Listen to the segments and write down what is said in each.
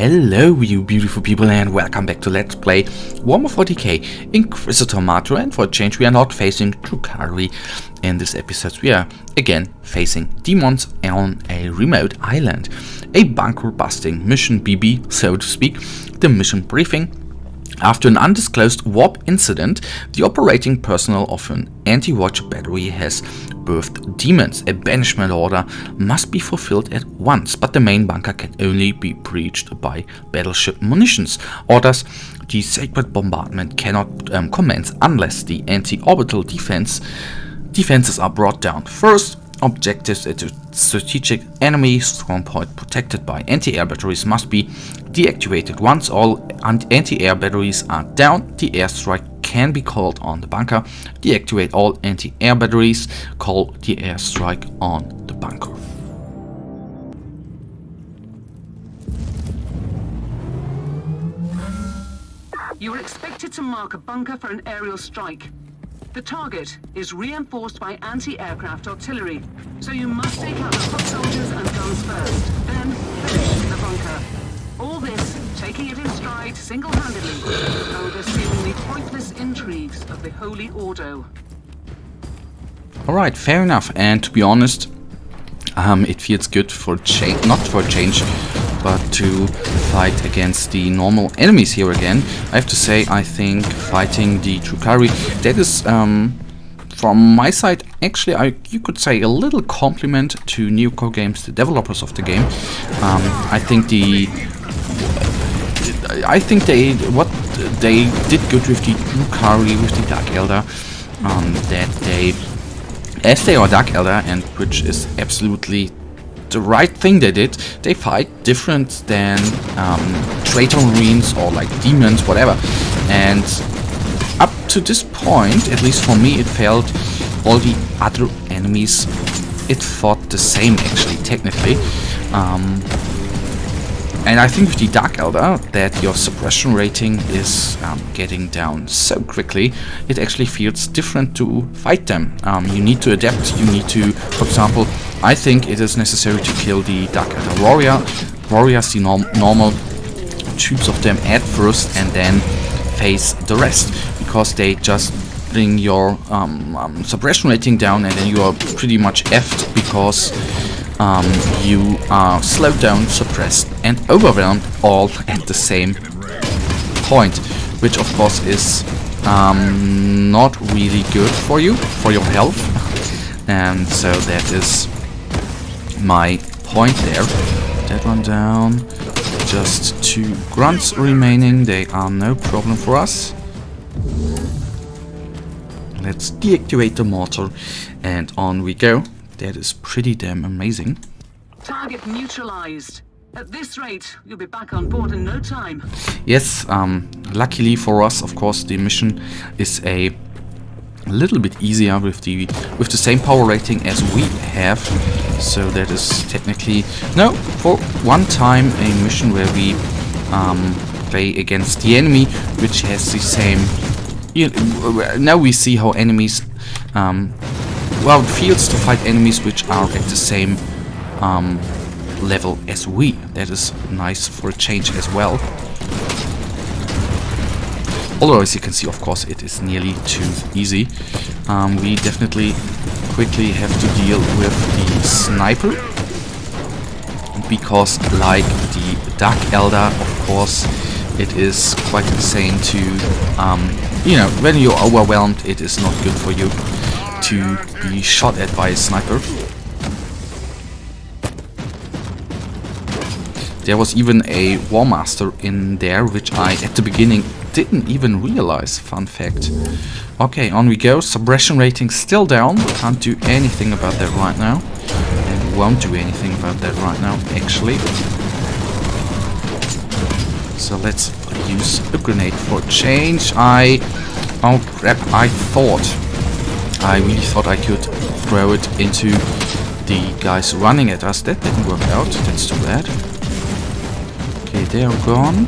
Hello you beautiful people and welcome back to Let's Play Warhammer 40k Inquisitor Martyr, and for a change we are not facing Drukhari. In this episode we are again facing demons on a remote island. A bunker busting mission BB, so to speak. The mission briefing. After an undisclosed warp incident, the operating personnel of an anti-watch battery has birthed demons. A banishment order must be fulfilled at once, but the main bunker can only be breached by battleship munitions. Orders: the sacred bombardment cannot commence unless the anti-orbital defenses are brought down. First, objectives at a strategic enemy strongpoint protected by anti-air batteries must be deactivated. Once all anti-air batteries are down, the airstrike can be called on the bunker. Deactivate all anti-air batteries. Call the airstrike on the bunker. You are expected to mark a bunker for an aerial strike. The target is reinforced by anti-aircraft artillery, so you must take out the foot soldiers and guns first, then finish the bunker. All this, taking it in stride single-handedly, over the seemingly pointless intrigues of the Holy Ordo. Alright, fair enough, and to be honest, it feels good for change, not for a change, but to fight against the normal enemies here again. I have to say, I think fighting the Drukhari, that is, from my side, actually, you could say a little compliment to Neocore Games, the developers of the game. I think what they did good with the Drukhari, with the Dark Elder, that they, as they are Dark Elder, and which is absolutely the right thing they did, they fight different than traitor marines or like demons, whatever. And up to this point, at least for me, it felt all the other enemies, it fought the same actually, technically. And I think with the Dark Elder, that your suppression rating is getting down so quickly, it actually feels different to fight them. You need to adapt, you need to, for example, I think it is necessary to kill the Dark Elder warriors, the normal troops of them at first, and then face the rest, because they just bring your suppression rating down, and then you are pretty much effed, because you are slowed down, suppressed, and overwhelmed all at the same point, which of course is not really good for you, for your health. And so that is my point there. That one down. Just 2 grunts remaining. They are no problem for us. Let's deactivate the mortar and on we go. That is pretty damn amazing. Target neutralized. At this rate, you'll be back on board in no time. Yes, luckily for us, of course, the mission is a little bit easier with the same power rating as we have. So that is technically, no, for one time, a mission where we play against the enemy, which has the same. Now we see how enemies. Well, it feels to fight enemies which are at the same level as we. That is nice for a change as well. Although, as you can see, of course, it is nearly too easy. We definitely quickly have to deal with the sniper, because like the Dark Elder, of course, it is quite insane to, when you're overwhelmed, it is not good for you to be shot at by a sniper. There was even a War Master in there, which I at the beginning didn't even realize. Fun fact. Okay, on we go. Suppression rating still down. Can't do anything about that right now. And won't do anything about that right now, actually. So let's use a grenade for change. Oh crap, I really thought I could throw it into the guys running at us. That didn't work out. That's too bad. Okay, they are gone.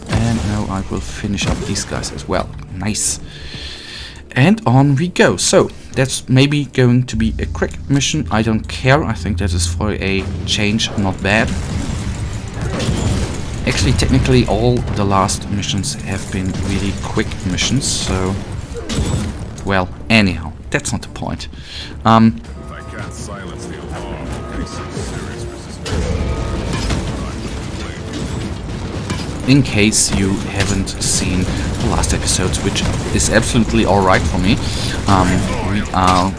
And now I will finish up these guys as well. Nice. And on we go. So, that's maybe going to be a quick mission. I don't care. I think that is for a change not bad. Actually, technically, all the last missions have been really quick missions, so... Well, anyhow, that's not the point. If I can't silence the alarm, face some serious resistance. In case you haven't seen the last episodes, which is absolutely alright for me, we are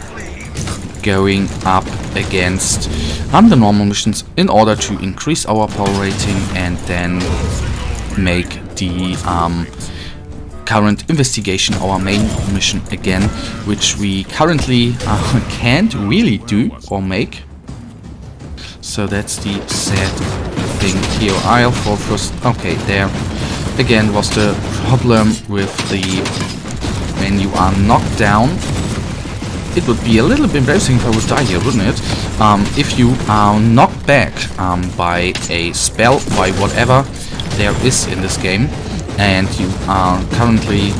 going up against the normal missions in order to increase our power rating and then make the current investigation our main mission again, which we currently can't really do or make. So that's the sad thing here. I'll fall first. Okay, there again was the problem with the when you are knocked down. It would be a little bit embarrassing if I would die here, wouldn't it? If you are knocked back by a spell, by whatever there is in this game, and you are currently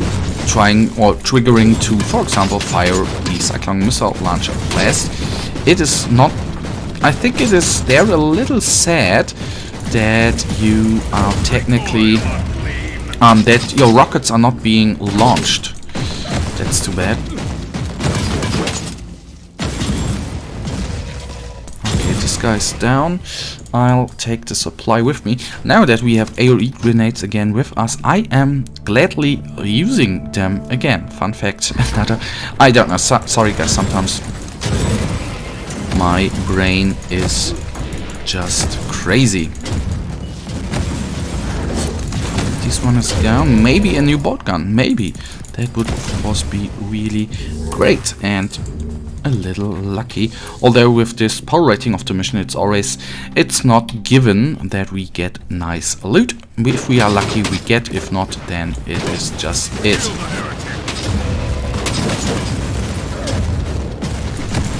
trying or triggering to, for example, fire the cyclone missile launcher blast, it is not... I think it is there a little sad that you are technically... that your rockets are not being launched. That's too bad. Okay, this guy's down. I'll take the supply with me. Now that we have AoE grenades again with us, I am gladly using them again. Fun fact, another... I don't know, sorry guys, sometimes my brain is just crazy. This one is down. Maybe a new bolt gun, maybe. That would of course be really great and a little lucky. Although with this power rating of the mission, it's not given that we get nice loot. If we are lucky, we get. If not, then it is just it.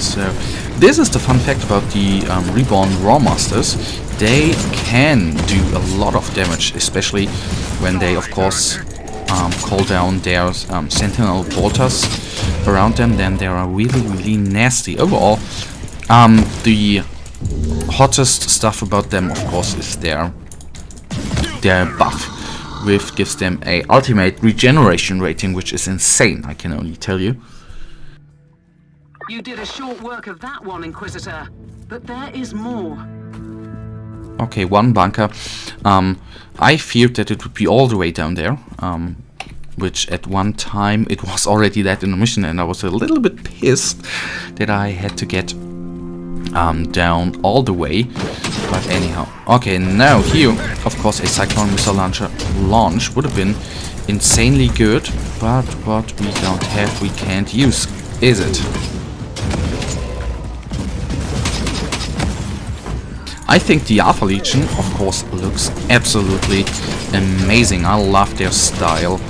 So this is the fun fact about the Reborn Rawmasters. They can do a lot of damage, especially when they, of course, call down their sentinel bolters around them. Then they are really, really nasty. Overall, the hottest stuff about them, of course, is their buff, which gives them a ultimate regeneration rating, which is insane, I can only tell you. You did a short work of that one, Inquisitor, but there is more. Okay, one bunker. I feared that it would be all the way down there, which at one time it was already that in the mission, and I was a little bit pissed that I had to get down all the way. But anyhow, okay, now here, of course, a cyclone missile launcher launch would have been insanely good, but what we don't have, we can't use, is it? I think the Alpha Legion, of course, looks absolutely amazing. I love their style.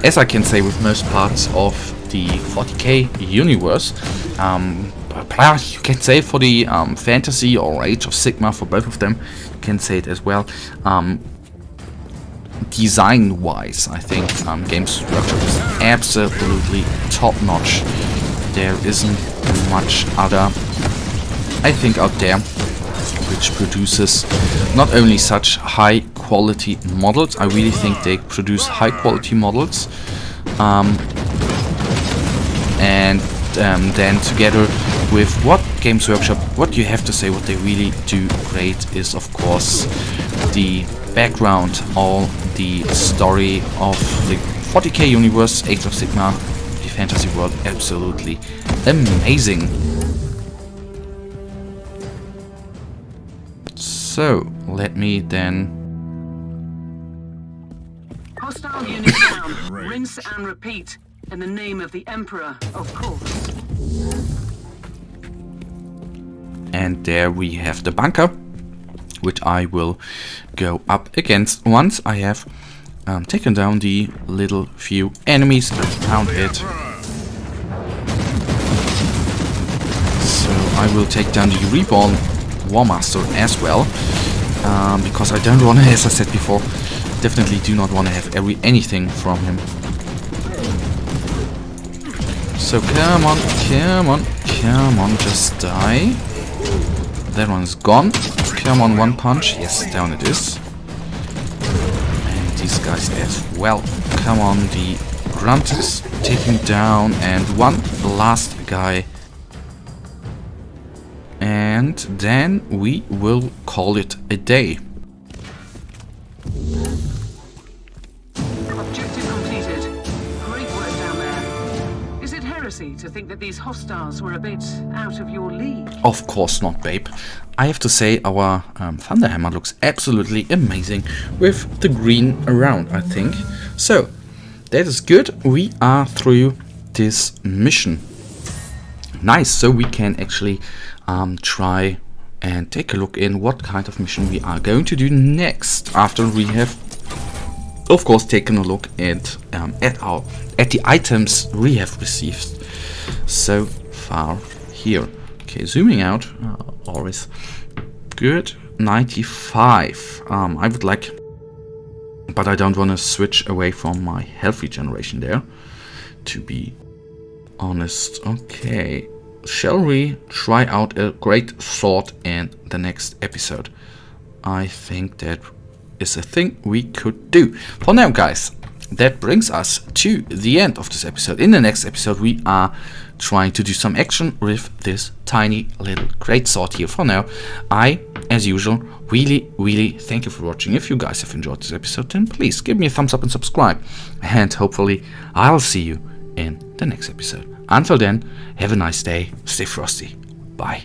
As I can say with most parts of the 40k universe, you can say for the Fantasy or Age of Sigmar, for both of them, you can say it as well. Design-wise, I think Games Workshop is absolutely top-notch. There isn't much other, I think, out there which produces not only such high quality models. I really think they produce high quality models, and then together with what Games Workshop, what you have to say, what they really do great is, of course, the background, all the story of the 40k universe, Age of Sigmar, the fantasy world, absolutely amazing. So, let me then... Hostile unit down. Rinse and repeat. In the name of the Emperor, of course. And there we have the bunker, which I will go up against once I have taken down the little few enemies around it. So I will take down the Reborn Warmaster as well, because I don't want to, as I said before, definitely do not want to have anything from him. So come on, come on, come on, just die. That one's gone. Come on, one punch. Yes, down it is. well, come on, the grunt is taken down, and one last guy. And then we will call it a day. Objective completed. Great work down there. Is it heresy to think that these hostiles were a bit out of your league? Of course not, babe. I have to say our Thunderhammer looks absolutely amazing with the green around, I think. So, that is good. We are through this mission. Nice, so we can actually try and take a look in what kind of mission we are going to do next after we have, of course, taken a look at the items we have received so far here. Okay, zooming out, always good. 95. I would like, but I don't want to switch away from my health regeneration there, to be honest. Okay, shall we try out a great sword in the next episode? I think that is a thing we could do. For now, guys, that brings us to the end of this episode. In the next episode, we are trying to do some action with this tiny little great sword here. For now, I, as usual, really thank you for watching. If you guys have enjoyed this episode, then please give me a thumbs up and subscribe. And hopefully, I'll see you in the next episode. Until then, have a nice day, stay frosty, bye.